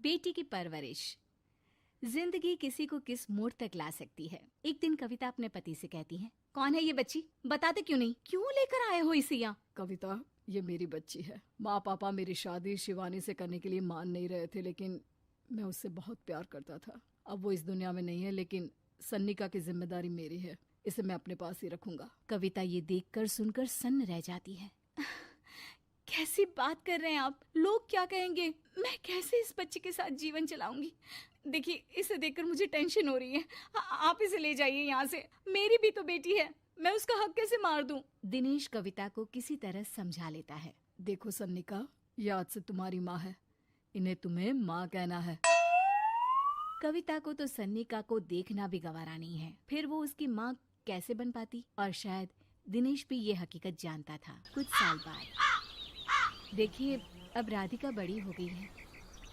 बेटी की परवरिश। जिंदगी किसी को किस मोड़ तक ला सकती है। एक दिन कविता अपने पति से कहती है, कौन है ये बच्ची, बताते क्यों नहीं, क्यों लेकर आए हो इसे यहाँ? कविता, ये मेरी बच्ची है। माँ पापा मेरी शादी शिवानी से करने के लिए मान नहीं रहे थे, लेकिन मैं उससे बहुत प्यार करता था। अब वो इस दुनिया में नहीं है, लेकिन सन्निका की जिम्मेदारी मेरी है। इसे मैं अपने पास ही रखूंगा। कविता ये देखकर सुनकर सन्न रह जाती है। कैसी बात कर रहे हैं आप? लोग क्या कहेंगे? मैं कैसे इस बच्चे के साथ जीवन चलाऊंगी? देखिए, इसे देखकर मुझे टेंशन हो रही है। आप इसे ले जाइए यहाँ से। मेरी भी तो बेटी है, मैं उसका हक कैसे मार दूं? दिनेश कविता को किसी तरह समझा लेता है। देखो सन्निका, ये आज से तुम्हारी माँ है, इन्हें तुम्हें माँ कहना है। कविता को तो सन्निका को देखना भी गवारा नहीं है, फिर वो उसकी माँ कैसे बन पाती? और शायद दिनेश भी ये हकीकत जानता था। कुछ साल बाद देखिए, अब राधिका बड़ी हो गई है,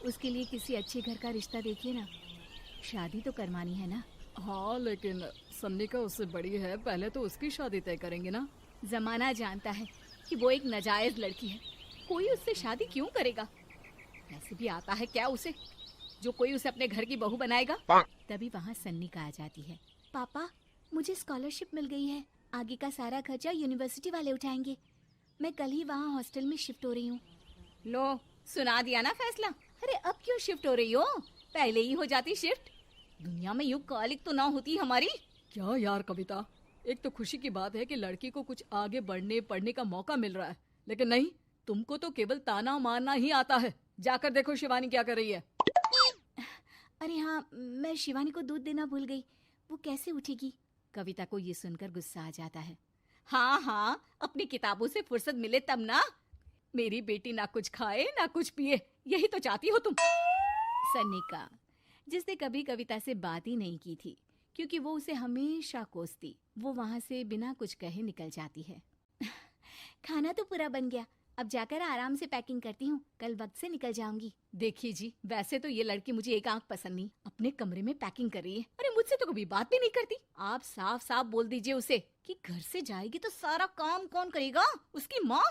उसके लिए किसी अच्छे घर का रिश्ता देखिए ना। शादी तो करवानी है ना? हाँ, लेकिन सन्निका उससे बड़ी है, पहले तो उसकी शादी तय करेंगे ना। जमाना जानता है कि वो एक नाजायज लड़की है, कोई उससे शादी क्यों करेगा? ऐसे भी आता है क्या उसे, जो कोई उसे अपने घर की बहू बनाएगा? तभी वहाँ सन्निका आ जाती है। पापा, मुझे स्कॉलरशिप मिल गई है, आगे का सारा खर्चा यूनिवर्सिटी वाले उठाएंगे। मैं कल ही वहाँ हॉस्टल में शिफ्ट हो रही हूँ। लो, सुना दिया ना फैसला। अरे अब क्यों शिफ्ट हो रही हो? पहले ही हो जाती शिफ्ट। दुनिया में यूं कालिक तो ना होती हमारी। क्या यार कविता, एक तो खुशी की बात है कि लड़की को कुछ आगे बढ़ने पढ़ने का मौका मिल रहा है, लेकिन नहीं, तुमको तो केवल ताना मारना ही आता है। जाकर देखो शिवानी क्या कर रही है। अरे हाँ, मैं शिवानी को दूध देना भूल गई, वो कैसे उठेगी? कविता को ये सुनकर गुस्सा आ जाता है। हाँ हाँ, अपनी किताबों से फुर्सत मिले तब ना। मेरी बेटी ना कुछ खाए ना कुछ पिए, यही तो चाहती हो तुम। सन्निका, जिसने कभी कविता से बात ही नहीं की थी, क्योंकि वो उसे हमेशा कोसती, वो वहाँ से बिना कुछ कहे निकल जाती है। खाना तो पूरा बन गया, अब जाकर आराम से पैकिंग करती हूँ, कल वक्त से निकल जाऊंगी। देखिए जी, वैसे तो ये लड़की मुझे एक आंख पसंद नहीं, अपने कमरे में पैकिंग कर रही है। अरे मुझसे तो कभी बात भी नहीं करती। आप साफ साफ बोल दीजिए उसे कि घर से जाएगी तो सारा काम कौन करेगा? उसकी माँ।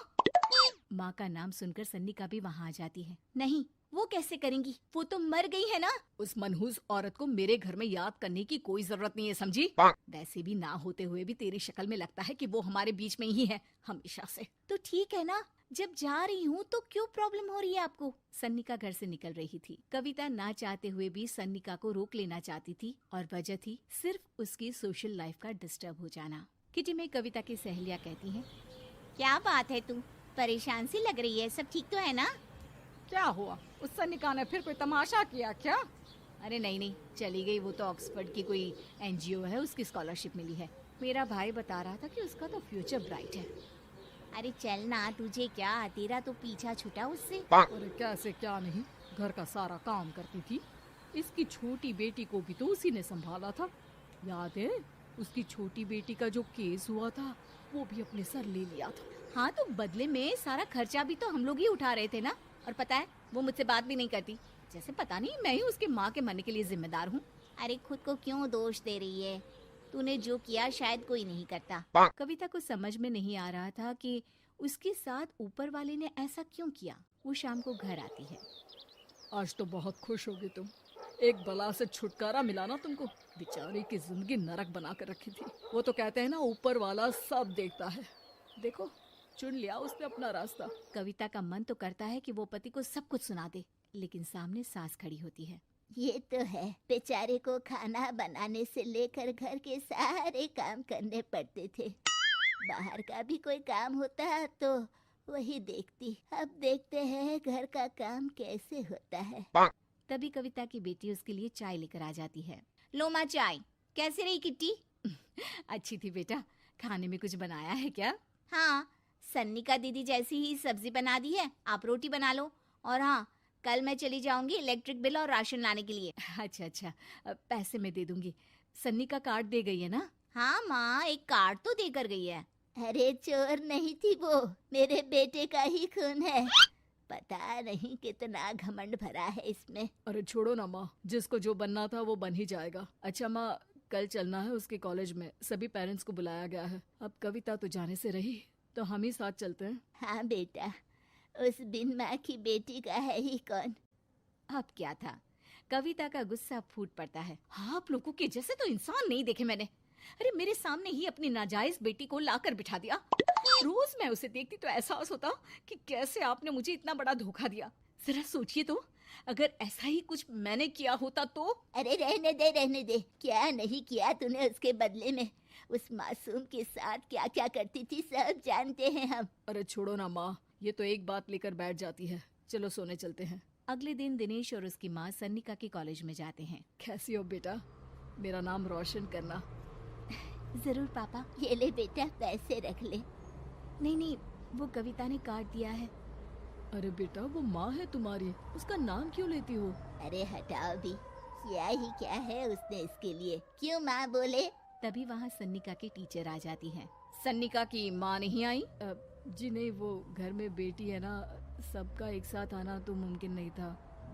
माँ का नाम सुनकर सन्निका भी वहाँ आ जाती है। नहीं, वो कैसे करेंगी, वो तो मर गई है ना। उस मनहूस औरत को मेरे घर में याद करने की कोई जरूरत नहीं है, समझी? वैसे भी ना होते हुए भी तेरी शक्ल में लगता है कि वो हमारे बीच में ही है हमेशा से। तो ठीक है ना, जब जा रही हूँ तो क्यों प्रॉब्लम हो रही है आपको? सन्निका घर से निकल रही थी। कविता ना चाहते हुए भी सन्निका को रोक लेना चाहती थी, और वजह थी सिर्फ उसकी सोशल लाइफ का डिस्टर्ब हो जाना। किटी में कविता की सहेलियाँ कहती हैं, क्या बात है, तू परेशान सी लग रही है, सब ठीक तो है ना? क्या हुआ, उस सन्निका ने फिर कोई तमाशा किया क्या? अरे नहीं नहीं, चली गई, वो तो ऑक्सफोर्ड की कोई NGO है, उसकी स्कॉलरशिप मिली है। मेरा भाई बता रहा था कि उसका तो फ्यूचर ब्राइट है। अरे चल ना, तुझे क्या, तेरा तो पीछा छूटा उससे। अरे कैसे क्या नहीं, घर का सारा काम करती थी। इसकी छोटी बेटी को भी तो उसी ने संभाला था, याद है? उसकी छोटी बेटी का जो केस हुआ था, वो भी अपने सर ले लिया था। हाँ, तो बदले में सारा खर्चा भी तो हम लोग ही उठा रहे थे ना। और पता है, वो मुझसे बात भी नहीं करती, जैसे पता नहीं मैं ही उसके माँ के मरने के लिए जिम्मेदार हूँ। अरे खुद को क्यों दोष दे रही है? तूने जो किया शायद कोई नहीं करता। कविता को समझ में नहीं आ रहा था कि उसके साथ ऊपर वाले ने ऐसा क्यों किया। वो शाम को घर आती है। आज तो बहुत खुश होगी तुम, एक बला से छुटकारा मिला ना तुमको। बेचारी की जिंदगी नरक बना कर रखी थी। वो तो कहते हैं ना, ऊपर वाला सब देखता है। देखो, चुन लिया उसने अपना रास्ता। कविता का मन तो करता है कि वो पति को सब कुछ सुना दे, लेकिन सामने सास खड़ी होती है। ये तो है, बेचारे को खाना बनाने से लेकर घर के सारे काम करने पड़ते थे। बाहर का भी कोई काम होता तो वही देखती। अब देखते हैं घर का काम कैसे होता है। तभी कविता की बेटी उसके लिए चाय लेकर आ जाती है। लो माँ चाय, कैसी रही किट्टी? अच्छी थी बेटा, खाने में कुछ बनाया है क्या? हाँ, सन्निका दीदी जैसी ही सब्जी बना दी है, आप रोटी बना लो। और हाँ, कल मैं चली जाऊंगी इलेक्ट्रिक बिल और राशन लाने के लिए। अच्छा अच्छा, पैसे मैं दे दूंगी। सन्नी का कार्ड दे गई है ना? हाँ माँ, एक कार्ड तो देकर गई है। अरे चोर नहीं थी वो, मेरे बेटे का ही खून है। पता नहीं कितना घमंड भरा है इसमें। अरे छोड़ो ना माँ, जिसको जो बनना था वो बन ही जाएगा। अच्छा माँ, कल चलना है उसके कॉलेज में, सभी पेरेंट्स को बुलाया गया है। अब कविता तो जाने से रही, तो हम ही साथ चलते हैं। हाँ बेटा, उस बिन माँ की बेटी का है ही कौन। अब क्या था, कविता का गुस्सा फूट पड़ता है। हाँ, आप लोगों के जैसे तो इंसान नहीं देखे मैंने। अरे मेरे सामने ही अपनी नाजायज बेटी को लाकर बिठा दिया। रोज मैं उसे देखती तो एहसास होता कि कैसे आपने मुझे इतना बड़ा धोखा दिया। जरा सोचिए तो, अगर ऐसा ही कुछ मैंने किया होता तो। अरे रहने दे, क्या नहीं किया तूने उसके बदले में। उस मासूम के साथ क्या क्या करती थी सब जानते हैं हम। अरे छोड़ो ना माँ, ये तो एक बात लेकर बैठ जाती है। चलो सोने चलते हैं। अगले दिन दिनेश और उसकी माँ सन्निका के कॉलेज में जाते हैं। कैसी हो बेटा, मेरा नाम रोशन करना। जरूर पापा, ये ले बेटा पैसे रख ले। नहीं, वो कविता ने काट दिया है। अरे बेटा, वो माँ है तुम्हारी, उसका नाम क्यों लेती हो? अरे हटाओ भी, क्या ही क्या है उसने इसके लिए, क्यों माँ बोले। तभी वहाँ सन्निका की टीचर आ जाती हैं। सन्निका की माँ नहीं आई? जी नहीं, वो घर में बेटी है ना, सबका एक साथ आना तो मुमकिन नहीं था।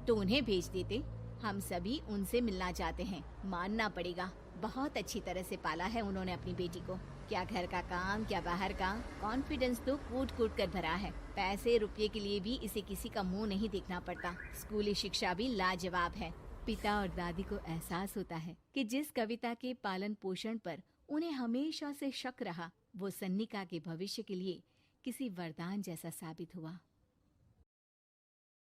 तो उन्हें भेज देते, हम सभी उनसे मिलना चाहते हैं। मानना पड़ेगा, बहुत अच्छी तरह से पाला है उन्होंने अपनी बेटी को। क्या घर का काम, क्या बाहर का, कॉन्फिडेंस तो कूट कूट कर भरा है। पैसे रुपये के लिए भी इसे किसी का मुंह नहीं देखना पड़ता। स्कूली शिक्षा भी लाजवाब है। पिता और दादी को एहसास होता है कि जिस कविता के पालन पोषण पर उन्हें हमेशा से शक रहा, वो सन्निका के भविष्य के लिए किसी वरदान जैसा साबित हुआ।